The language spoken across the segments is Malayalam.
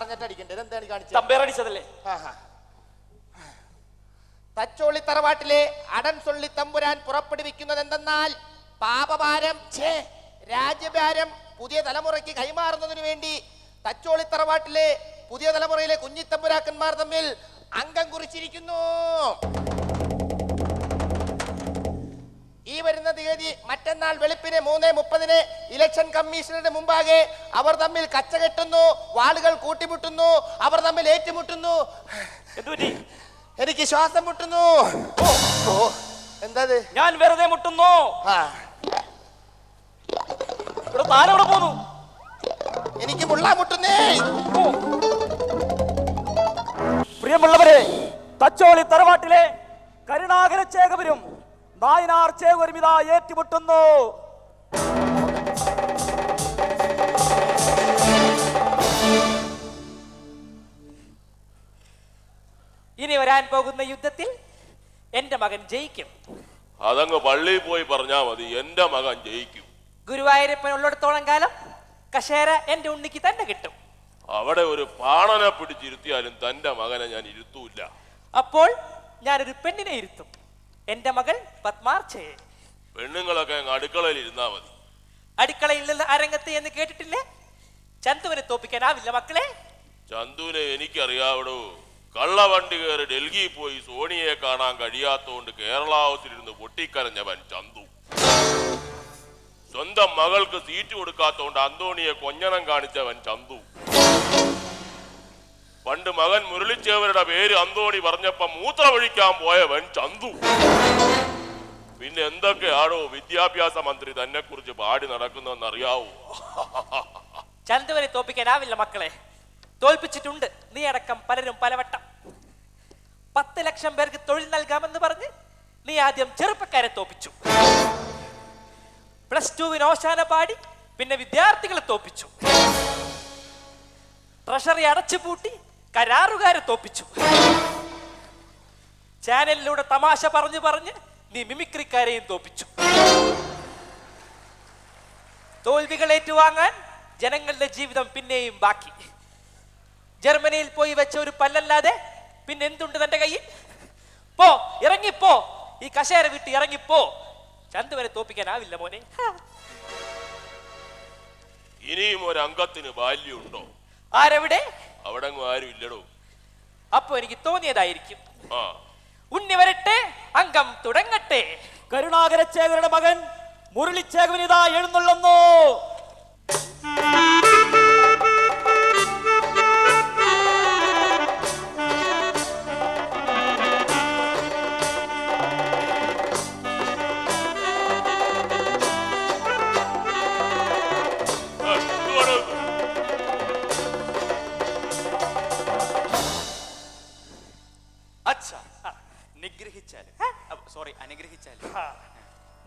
പറഞ്ഞിട്ടടിക്കണ്ടേ? എന്താണ് കാണിച്ചത്? തമ്പേറടിച്ചതല്ലേ? തച്ചോളി തറവാട്ടിലെ അടൻ സൊള്ളി തമ്പുരാൻ പുറപ്പെടുവിക്കുന്നത് എന്തെന്നാൽ പാപഭാരം രാജ്യഭാരം പുതിയ തലമുറയ്ക്ക് കൈമാറുന്നതിനു വേണ്ടി തച്ചോളി തറവാട്ടിലെ പുതിയ തലമുറയിലെ കുഞ്ഞിത്തമ്പുരാക്കന്മാർ തമ്മിൽ അംഗം കുറിച്ചിരിക്കുന്നു. ഈ വരുന്ന തീയതി മറ്റന്നാൾ വെളുപ്പിന് 3:30 ഇലക്ഷൻ കമ്മീഷണറുടെ മുമ്പാകെ അവർ തമ്മിൽ കച്ചകെട്ടുന്നു, വാളുകൾ കൂട്ടിമുട്ടുന്നു, അവർ തമ്മിൽ ഏറ്റുമുട്ടുന്നു. എനിക്ക് ശ്വാസം മുട്ടുന്നു. എന്താ ഞാൻ വെറുതെ മുട്ടുന്നു. താനെവിടെ പോന്നു? എനിക്ക് മുള്ളാ മുട്ടുന്നേ. പ്രിയമുള്ളവരെ, തച്ചോളി തറവാട്ടിലെ കരുണാകര ചേകവരും നായനാർ ചേകവരും ഇതാ ഏറ്റുമുട്ടുന്നു. ഇനി വരാൻ പോകുന്ന യുദ്ധത്തിൽ എന്റെ മകൻ ജയിക്കും. അതങ്ങ് പള്ളിയിൽ പോയി പറഞ്ഞാ മതി, എന്റെ മകൻ ജയിക്കും. ഗുരുവായൂരപ്പൻ ഉള്ളിടത്തോളം കാലം കശേര എന്റെ ഉണ്ണിക്ക് തന്നെ കിട്ടും. അവിടെ ഒരു പാണനെ പിടിച്ചിരുത്തിയാലും തന്റെ മകനെ ഞാൻ ഇരുത്തൂല്ല. അപ്പോൾ ഞാനൊരു പെണ്ണിനെ ഇരുത്തും, എന്റെ മകൾ പത്മാർച്ചയെ. പെണ്ണുങ്ങളൊക്കെ അടുക്കളയിൽ ഇരുന്നാ മതി. അടുക്കളയിൽ നിന്ന് അരങ്ങത്ത് എന്ന് കേട്ടിട്ടില്ലേ? ചന്തുവിനെ തോപ്പിക്കാനാവില്ല മക്കളെ. ചന്തുവിനെ എനിക്കറിയാവടോ. കള്ളവണ്ടി കയറി ഡൽഹിയിൽ പോയി സോണിയെ കാണാൻ കഴിയാത്തോണ്ട് കേരള ഹൗസിലിരുന്ന് പൊട്ടിക്കരഞ്ഞവൻ ചന്തു. സ്വന്തം മകൾക്ക് സീറ്റ് കൊടുക്കാത്തോണ്ട് അന്തോണിയെ കൊഞ്ഞണം കാണിച്ചവൻ ചന്തു. പണ്ട് മകൻ മുരളിച്ചേവരുടെ പേര് അന്തോണി പറഞ്ഞപ്പോ മൂത്രമൊഴിക്കാൻ പോയവൻ ചന്തു. പിന്നെ എന്തൊക്കെയാണോ വിദ്യാഭ്യാസ മന്ത്രി തന്നെ കുറിച്ച് പാടി നടക്കുന്നറിയാവൂ? ചന്തുവിനെ തോപ്പിക്കാനാവില്ല മക്കളെ. തോൽപ്പിച്ചിട്ടുണ്ട് നീ അടക്കം പലരും പലവട്ടം. 10 ലക്ഷം പേർക്ക് തൊഴിൽ നൽകാമെന്ന് പറഞ്ഞ് നീ ആദ്യം ചെറുപ്പക്കാരെ തോപ്പിച്ചു. +2 ഓശാന പാടി പിന്നെ വിദ്യാർത്ഥികളെ തോപ്പിച്ചു. ട്രഷറി അടച്ചുപൂട്ടി കരാറുകാരെ തോപ്പിച്ചു. ചാനലിലൂടെ തമാശ പറഞ്ഞു പറഞ്ഞ് നീ മിമിക്രിക്കാരെയും തോപ്പിച്ചു. തോൽവികൾ ഏറ്റുവാങ്ങാൻ ജനങ്ങളുടെ ജീവിതം പിന്നെയും ബാക്കി. ജർമ്മനിയിൽ പോയി വെച്ച ഒരു പല്ലല്ലാതെ പിന്നെ എന്തുണ്ട് തന്റെ കയ്യിൽ? പോ, ഇറങ്ങിപ്പോ, ഈ കശേര വിട്ട് ഇറങ്ങിപ്പോ. ചന്തുവനെ തോപ്പിക്കാനാവില്ല മോനെ. ഇനിയും ഒരു അംഗത്തിന് ബാല്യമുണ്ടോ? ആരെവിടെ? അവിടെ ആരും ഇല്ലടോ. അപ്പൊ എനിക്ക് തോന്നിയതായിരിക്കും. ഉണ്ണി വരട്ടെ, അംഗം തുടങ്ങട്ടെ. കരുണാകര ചേകവരുടെ മകൻ മുരളിച്ചേകവൻ ഇതാ എഴുന്നള്ളുന്നു.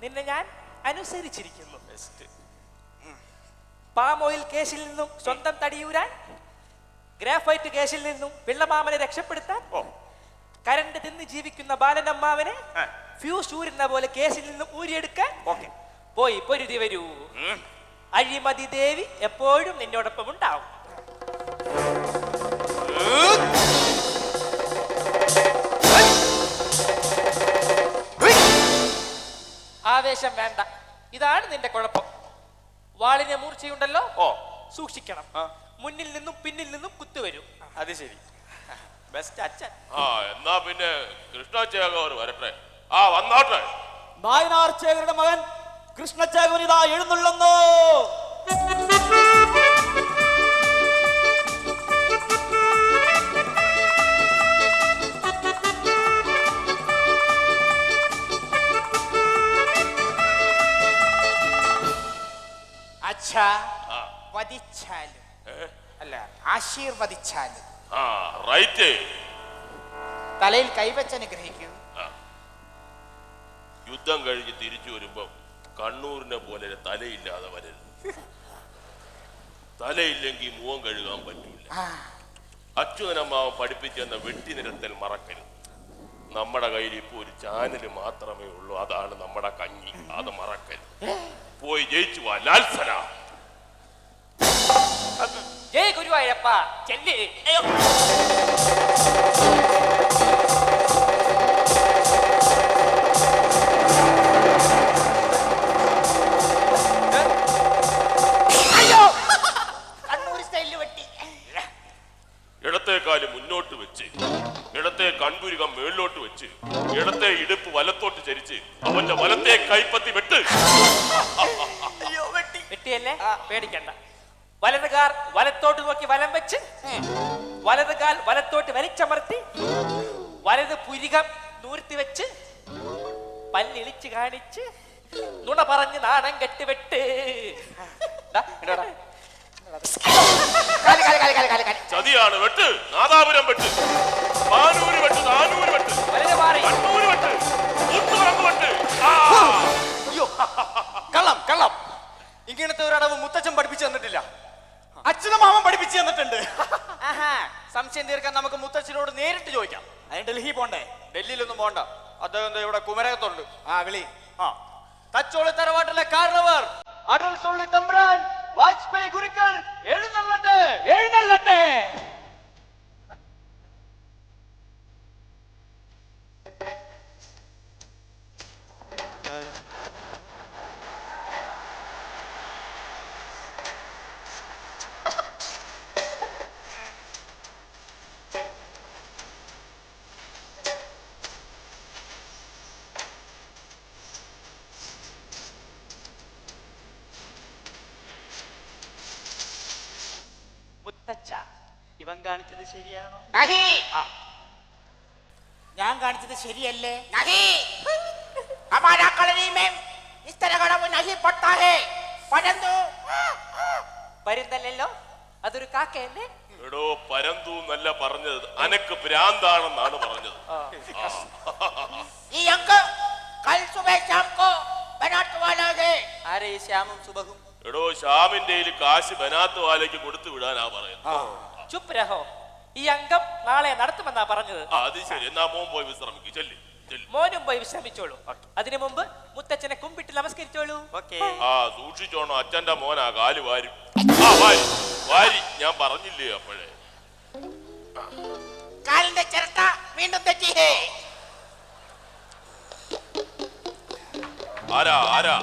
നിന്നെ ഞാൻ അനുസരിച്ചിരിക്കുന്നു. പാം ഓയിൽ കേസിൽ നിന്നും സ്വന്തം തടിയൂരാൻ, ഗ്രാഫൈറ്റ് കേസിൽ നിന്നും പിള്ളമാമനെ രക്ഷപ്പെടുത്താൻ, കരണ്ട് തിന്ന് ജീവിക്കുന്ന ബാലനമ്മാവനെ ഫ്യൂസ് ഊരുന്ന പോലെ കേസിൽ നിന്നും ഊരിയെടുക്കാൻ പോയി പൊരുതി വരൂ. അഴിമതി ദേവി എപ്പോഴും നിന്നോടൊപ്പം ഉണ്ടാവും. ആവേശം വേണ്ട, ഇതാണ് നിന്റെ കുഴപ്പം. വാളിനെ മൂർച്ചയുണ്ടല്ലോ, സൂക്ഷിക്കണം. മുന്നിൽ നിന്നും പിന്നിൽ നിന്നും കുത്തുവരും. അത് ശരി, ബെസ്റ്റ് അച്ഛൻ. എന്നാ പിന്നെ കൃഷ്ണചേകവർ വരട്ടെ. വന്നാട്ടെ. നായനാർ ചേകവരുടെ മകൻ കൃഷ്ണചേകവൻ ഇതാ എഴുന്നള്ളുന്നു. വധിച്ചാലും അല്ല, ആശീർവദിച്ചാലും തലയിൽ കൈവച്ച് അനുഗ്രഹിക്കും. യുദ്ധം കഴിഞ്ഞ് തിരിച്ചു വരുമ്പോ കണ്ണൂരിനെ പോലെ തലയില്ലാതെ വരരുത്. തലയില്ലെങ്കിൽ മുഖം കഴുകാൻ പറ്റൂല. അച്യുതനമ്മാവൻ പഠിപ്പിച്ചെന്ന വെട്ടി നിരത്തൽ മറക്കരുത്. നമ്മുടെ കയ്യിൽ ഇപ്പൊ ഒരു ചാനൽ മാത്രമേ ഉള്ളൂ, അതാണ് നമ്മുടെ കഞ്ഞി. അത് മറക്കരുത്. പോയി ജയിച്ചു വാ ലാൽസന. ജയ ഗുരുവായൂരപ്പ ചെല്ലി. അയ്യോ അയ്യോ കണ്ണൂർ സ്റ്റൈലിൽ വെട്ടി. ഇടത്തെ കാല് മുന്നോട്ട് വെച്ച് ഇടത്തെ കൺപുരികം മേളിലോട്ട് വെച്ച് ഇടത്തെ ഇടുപ്പ് വലത്തോട്ട് ചരിച്ച് അവന്റെ വലത്തെ കൈപ്പത്തി വെട്ട്. അയ്യോ വെട്ടി. വെട്ടിയല്ലേ പേടിക്കണ്ട. വലത് കാൽ വലത്തോട്ട് നോക്കി വലം വെച്ച് വലത് കാൽ വലത്തോട്ട് വലിച്ചമർത്തി വലത് പുരികം നൂർത്തി വെച്ച് പല്ലിളിച്ച് കാണിച്ച് നുണ പറഞ്ഞ് നാണം കെട്ടി വെട്ട്. ഡാ, ഇങ്ങോട്ടാ. കാല് കാല് കാല് കാല് കാല് കാല്. ചതിയാണ് വെട്ട്. നാദാപുരം വെട്ട്. പാനൂര് വെട്ട്. നാനൂര് വെട്ട്. വലത് മാറി കണ്ണൂര് വെട്ട്. കൂത്തുപറമ്പ് വെട്ട്. ആ! അയ്യോ കള്ളം കള്ളം. ഇങ്ങനത്തെ ഒരു അടവ് മുത്തച്ഛൻ പഠിപ്പിച്ചു തന്നിട്ടില്ല. അച്ഛനും മാമൻ പഠിപ്പിച്ചു തന്നിട്ടുണ്ട്. ആഹാ, സംശയം തീർക്കാൻ നമുക്ക് മുത്തച്ഛനോട് നേരിട്ട് ചോദിക്കാം. അതിന് ഡൽഹി പോണ്ടേ? ഡൽഹിയിലൊന്നും പോണ്ട. അദ്ദേഹം ദേ ഇവിടെ കുമരകത്തുണ്ട്. ആ വിളി. ആ തച്ചോളി തറവാട്ടിലെ കാരണവർ അടൽ സൊള്ളി തമ്പ്രാൻ വാജ്പേയി ഗുരുക്കൾ എഴുന്നള്ളട്ടെ എഴുന്നള്ളട്ടെ. മുത്തച്ഛ, ഇവൻ കാണിച്ചത് ശരിയാണോ? നഹി. ഞാൻ കാണിച്ചത് ശരിയല്ലേ? नहीं हमारा कॉलोनी में इस तरह का वो नहीं पड़ता है परंतु വരുന്നല്ലോ അതൊരു കാക്കയല്ലേ? എടോ പരന്തു എന്നല്ല പറഞ്ഞത്, അനക്ക് ഭ്രാന്താണെന്നാണ് പറഞ്ഞത്. ये अंकल कल सुबह शाम को बनाने वाला है. ആരെ ഈ ശ്യാമും സുബഹും? എടോ ശ്യാമിന്റെ കാശ് ബനാത്ത് വാലയ്ക്ക് കൊടുത്തു വിടാനാ പറയുന്നത്. ചുപ്പ് രഹോ. ഈ അംഗം നാളെ നടത്തുമെന്നാ പറഞ്ഞത്. ആ, അത് ശരി. എന്നാ മോൻ പോയി വിശ്രമിക്കും. ചെല്ലി ചെല്ലി. മോനും പോയി വിശ്രമിച്ചോളൂ. അതിനു മുമ്പ് മുത്തച്ഛനെ കുമ്പിട്ട് നമസ്കരിച്ചോളൂ. ഓക്കേ. ആ, സൂക്ഷിച്ചോണോ, അച്ഛന്റെ മോനാ കാല് വാരും. ആ, വാരി വാരി. ഞാൻ പറഞ്ഞില്ലേ അപ്പോഴേ. കാലിന്റെ ചിരട്ട വീണ്ടും തെറ്റി है. ആരാ ആരാ?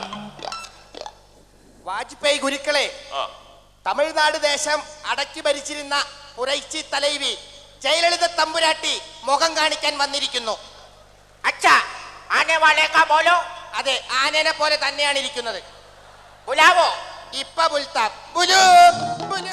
വാജ്പേയി ഗുരുക്കളെ, ആ, തമിഴ്നാട് ദേശം അടക്കി ഭരിച്ചിരുന്ന പുരൈച്ചി തലൈവി ജയലളിത തമ്പുരാട്ടി മുഖം കാണിക്കാൻ വന്നിരിക്കുന്നു. അച്ഛാ, ആനെ വാലേ കാ ബോലോ. അതെ, ആനേനെ പോലെ തന്നെയാണ് ഇരിക്കുന്നത്. ബുലാവോ. ഇപ്പ ബുൽത്താം. ബുലൂ ബുലൂ.